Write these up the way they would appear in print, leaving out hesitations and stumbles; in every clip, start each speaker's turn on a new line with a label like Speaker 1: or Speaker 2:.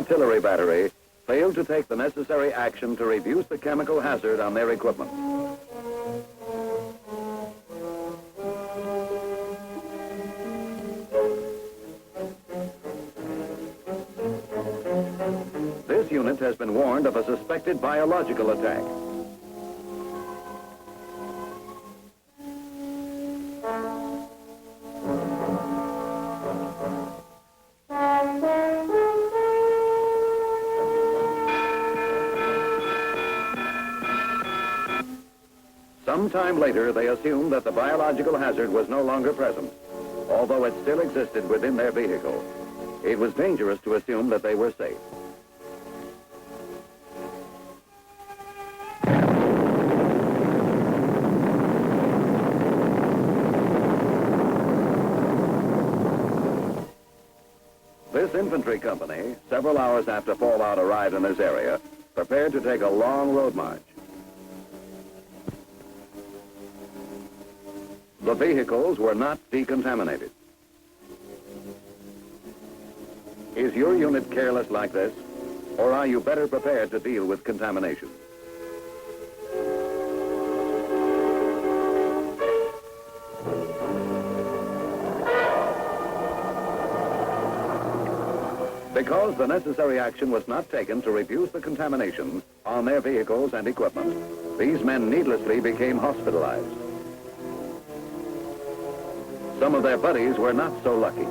Speaker 1: artillery battery failed to take the necessary action to reduce the chemical hazard on their equipment. This unit has been warned of a suspected biological attack. Sometime later, they assumed that the biological hazard was no longer present, although it still existed within their vehicle. It was dangerous to assume that they were safe. This infantry company, several hours after fallout arrived in this area, prepared to take a long road march. The vehicles were not decontaminated. Is your unit careless like this, or are you better prepared to deal with contamination? Because the necessary action was not taken to reduce the contamination on their vehicles and equipment, these men needlessly became hospitalized. Some of their buddies were not so lucky.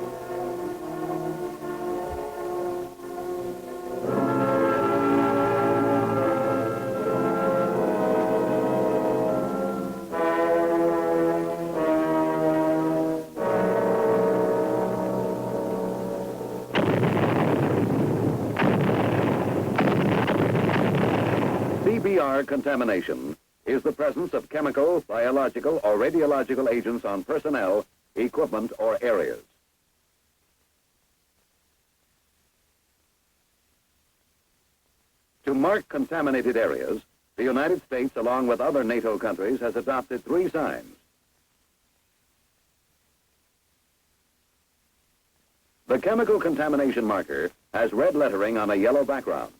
Speaker 1: CBR contamination is the presence of chemical, biological, or radiological agents on personnel, equipment, or areas. To mark contaminated areas, the United States, along with other NATO countries, has adopted 3 signs. The chemical contamination marker has red lettering on a yellow background.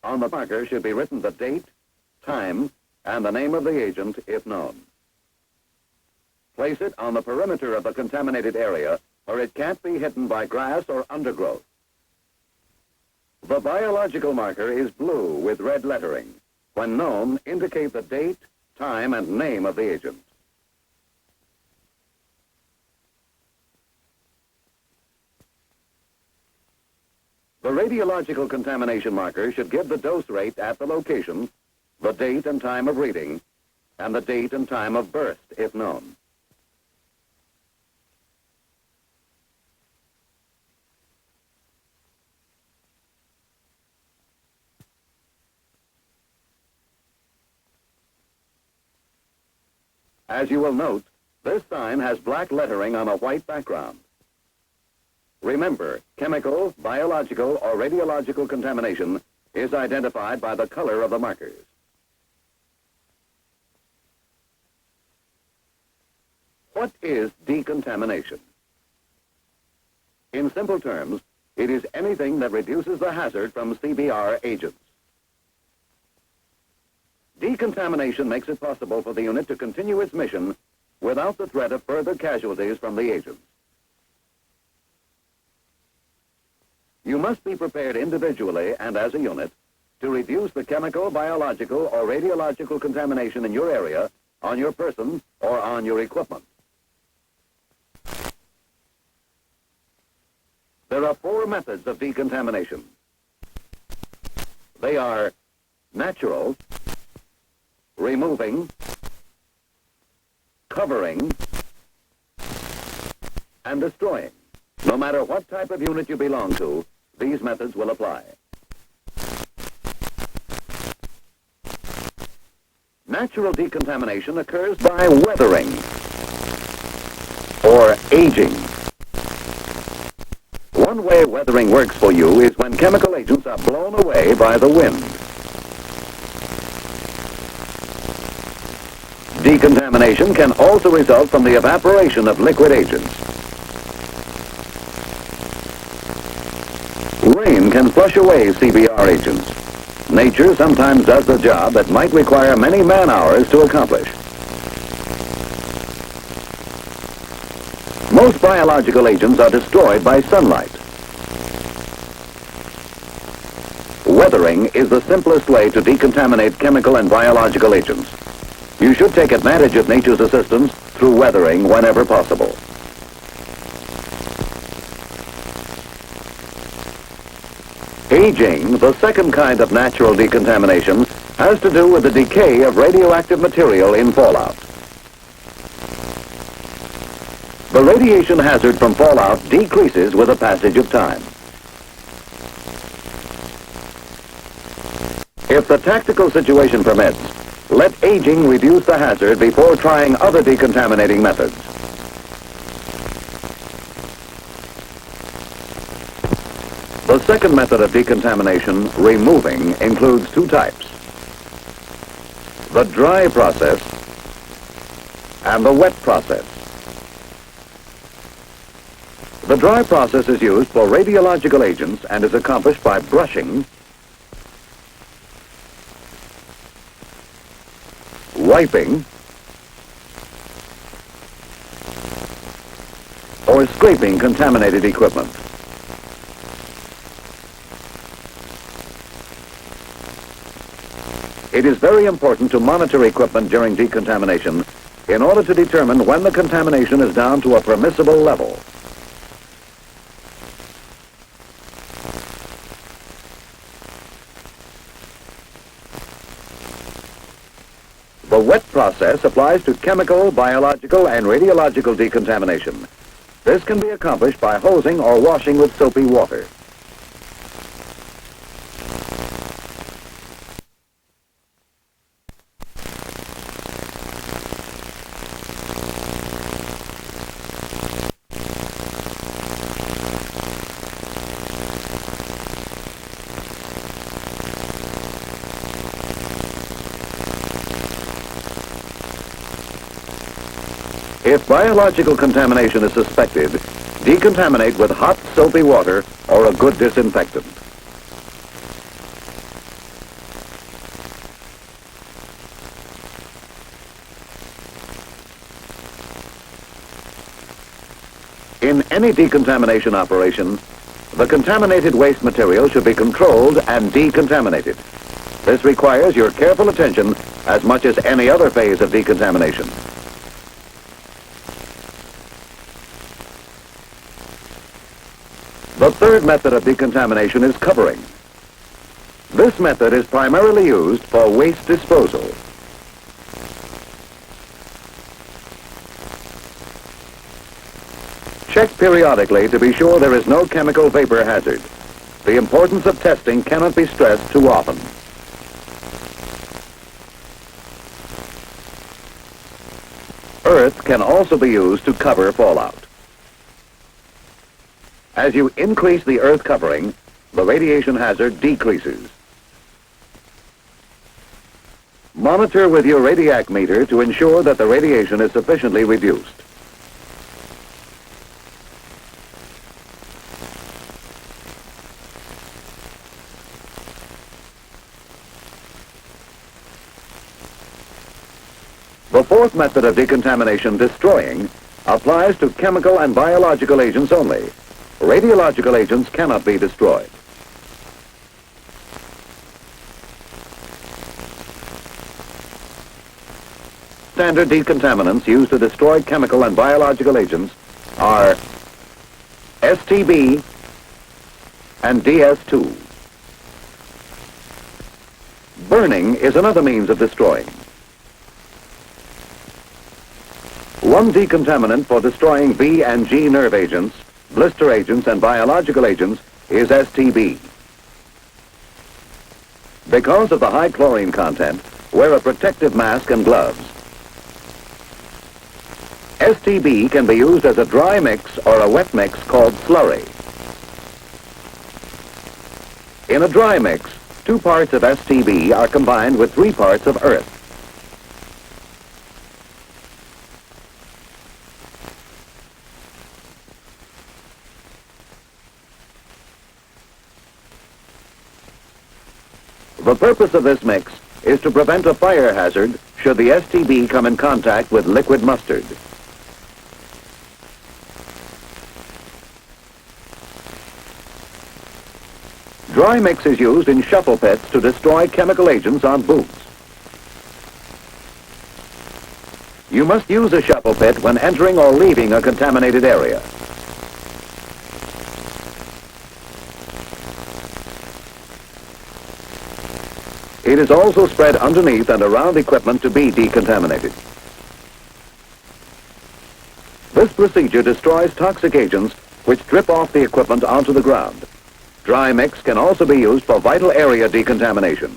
Speaker 1: On the marker should be written the date, time, and the name of the agent, if known. Place it on the perimeter of the contaminated area where it can't be hidden by grass or undergrowth. The biological marker is blue with red lettering. When known, indicate the date, time, and name of the agent. The radiological contamination marker should give the dose rate at the location, the date and time of reading, and the date and time of burst, if known. As you will note, this sign has black lettering on a white background. Remember, chemical, biological, or radiological contamination is identified by the color of the markers. What is decontamination? In simple terms, it is anything that reduces the hazard from CBR agents. Decontamination makes it possible for the unit to continue its mission without the threat of further casualties from the agents. You must be prepared individually and as a unit to reduce the chemical, biological, or radiological contamination in your area, on your person, or on your equipment. There are 4 methods of decontamination. They are natural, removing, covering, and destroying. No matter what type of unit you belong to, these methods will apply. Natural decontamination occurs by weathering or aging. One way weathering works for you is when chemical agents are blown away by the wind. Decontamination can also result from the evaporation of liquid agents. Rain can flush away CBR agents. Nature sometimes does the job that might require many man-hours to accomplish. Most biological agents are destroyed by sunlight. Weathering is the simplest way to decontaminate chemical and biological agents. You should take advantage of nature's assistance through weathering whenever possible. Aging, the second kind of natural decontamination, has to do with the decay of radioactive material in fallout. The radiation hazard from fallout decreases with the passage of time. If the tactical situation permits, let aging reduce the hazard before trying other decontaminating methods. The second method of decontamination, removing, includes two types: the dry process and the wet process. The dry process is used for radiological agents and is accomplished by brushing, wiping, or scraping contaminated equipment. It is very important to monitor equipment during decontamination in order to determine when the contamination is down to a permissible level. The wet process applies to chemical, biological, and radiological decontamination. This can be accomplished by hosing or washing with soapy water. If biological contamination is suspected, decontaminate with hot soapy water or a good disinfectant. In any decontamination operation, the contaminated waste material should be controlled and decontaminated. This requires your careful attention as much as any other phase of decontamination. The third method of decontamination is covering. This method is primarily used for waste disposal. Check periodically to be sure there is no chemical vapor hazard. The importance of testing cannot be stressed too often. Earth can also be used to cover fallout. As you increase the earth covering, the radiation hazard decreases. Monitor with your radiac meter to ensure that the radiation is sufficiently reduced. The fourth method of decontamination, destroying, applies to chemical and biological agents only. Radiological agents cannot be destroyed. Standard decontaminants used to destroy chemical and biological agents are STB and DS2. Burning is another means of destroying. One decontaminant for destroying B and G nerve agents, blister agents, and biological agents is STB. Because of the high chlorine content, wear a protective mask and gloves. STB can be used as a dry mix or a wet mix called slurry. In a dry mix, 2 parts of STB are combined with 3 parts of earth. The purpose of this mix is to prevent a fire hazard should the STB come in contact with liquid mustard. Dry mix is used in shuffle pits to destroy chemical agents on boots. You must use a shuffle pit when entering or leaving a contaminated area. It is also spread underneath and around equipment to be decontaminated. This procedure destroys toxic agents which drip off the equipment onto the ground. Dry mix can also be used for vital area decontamination.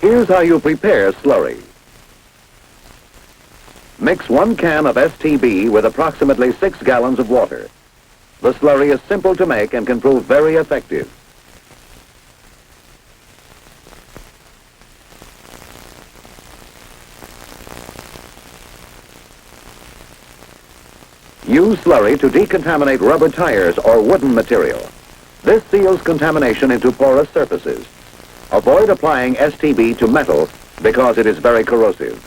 Speaker 1: Here's how you prepare slurry. Mix 1 can of STB with approximately 6 gallons of water. The slurry is simple to make and can prove very effective. Use slurry to decontaminate rubber tires or wooden material. This seals contamination into porous surfaces. Avoid applying STB to metal because it is very corrosive.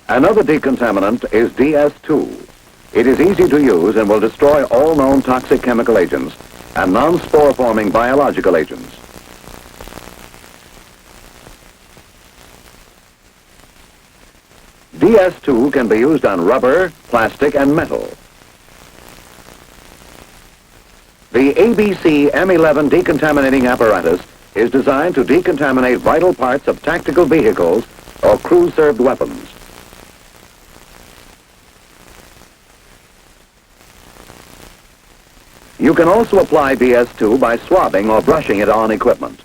Speaker 1: Another decontaminant is DS2. It is easy to use and will destroy all known toxic chemical agents and non-spore-forming biological agents. DS2 can be used on rubber, plastic, and metal. The ABC M11 decontaminating apparatus is designed to decontaminate vital parts of tactical vehicles or crew-served weapons. You can also apply DS2 by swabbing or brushing it on equipment.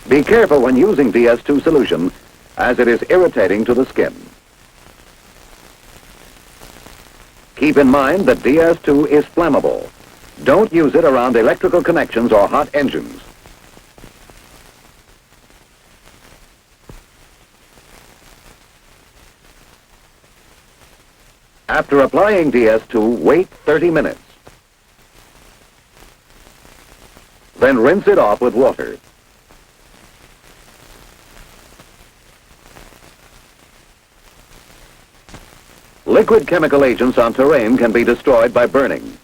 Speaker 1: Be careful when using DS2 solution, as it is irritating to the skin. Keep in mind that DS2 is flammable. Don't use it around electrical connections or hot engines. After applying DS2, wait 30 minutes. Then rinse it off with water. Liquid chemical agents on terrain can be destroyed by burning.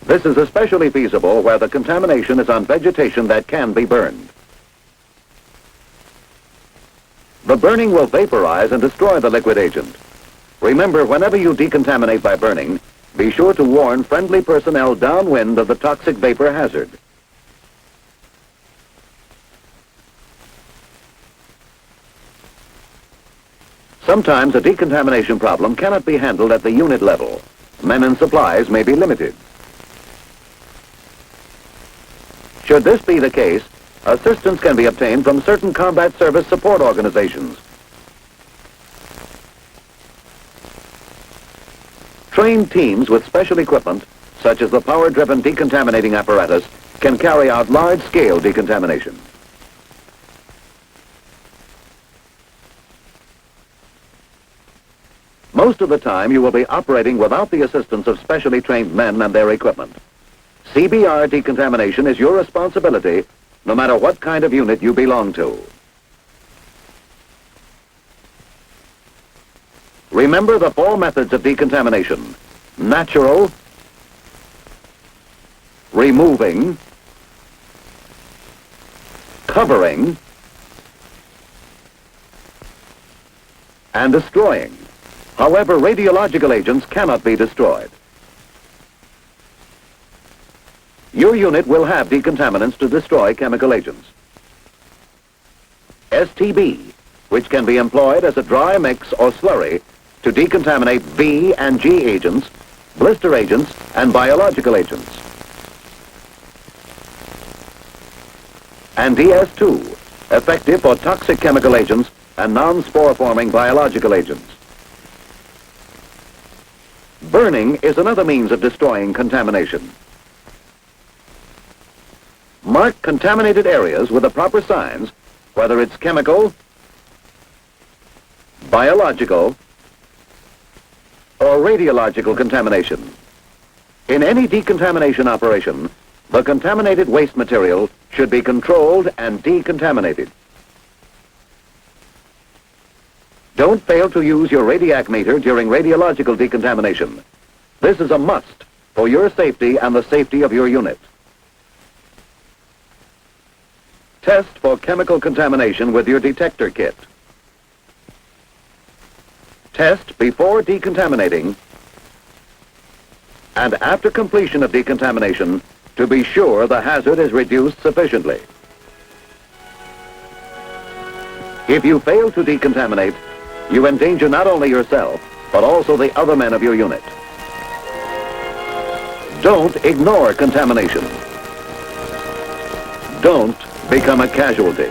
Speaker 1: This is especially feasible where the contamination is on vegetation that can be burned. The burning will vaporize and destroy the liquid agent. Remember, whenever you decontaminate by burning, be sure to warn friendly personnel downwind of the toxic vapor hazard. Sometimes a decontamination problem cannot be handled at the unit level. Men and supplies may be limited. Should this be the case, assistance can be obtained from certain combat service support organizations. Trained teams with special equipment, such as the power-driven decontaminating apparatus, can carry out large-scale decontamination. Most of the time, you will be operating without the assistance of specially trained men and their equipment. CBR decontamination is your responsibility, no matter what kind of unit you belong to. Remember the 4 methods of decontamination: natural, removing, covering, and destroying. However, radiological agents cannot be destroyed. Your unit will have decontaminants to destroy chemical agents. STB, which can be employed as a dry mix or slurry to decontaminate V and G agents, blister agents, and biological agents. And DS2, effective for toxic chemical agents and non-spore-forming biological agents. Burning is another means of destroying contamination. Mark contaminated areas with the proper signs, whether it's chemical, biological, or radiological contamination. In any decontamination operation, the contaminated waste material should be controlled and decontaminated. Don't fail to use your radiac meter during radiological decontamination. This is a must for your safety and the safety of your unit. Test for chemical contamination with your detector kit. Test before decontaminating and after completion of decontamination to be sure the hazard is reduced sufficiently. If you fail to decontaminate, you endanger not only yourself, but also the other men of your unit. Don't ignore contamination. Don't become a casualty.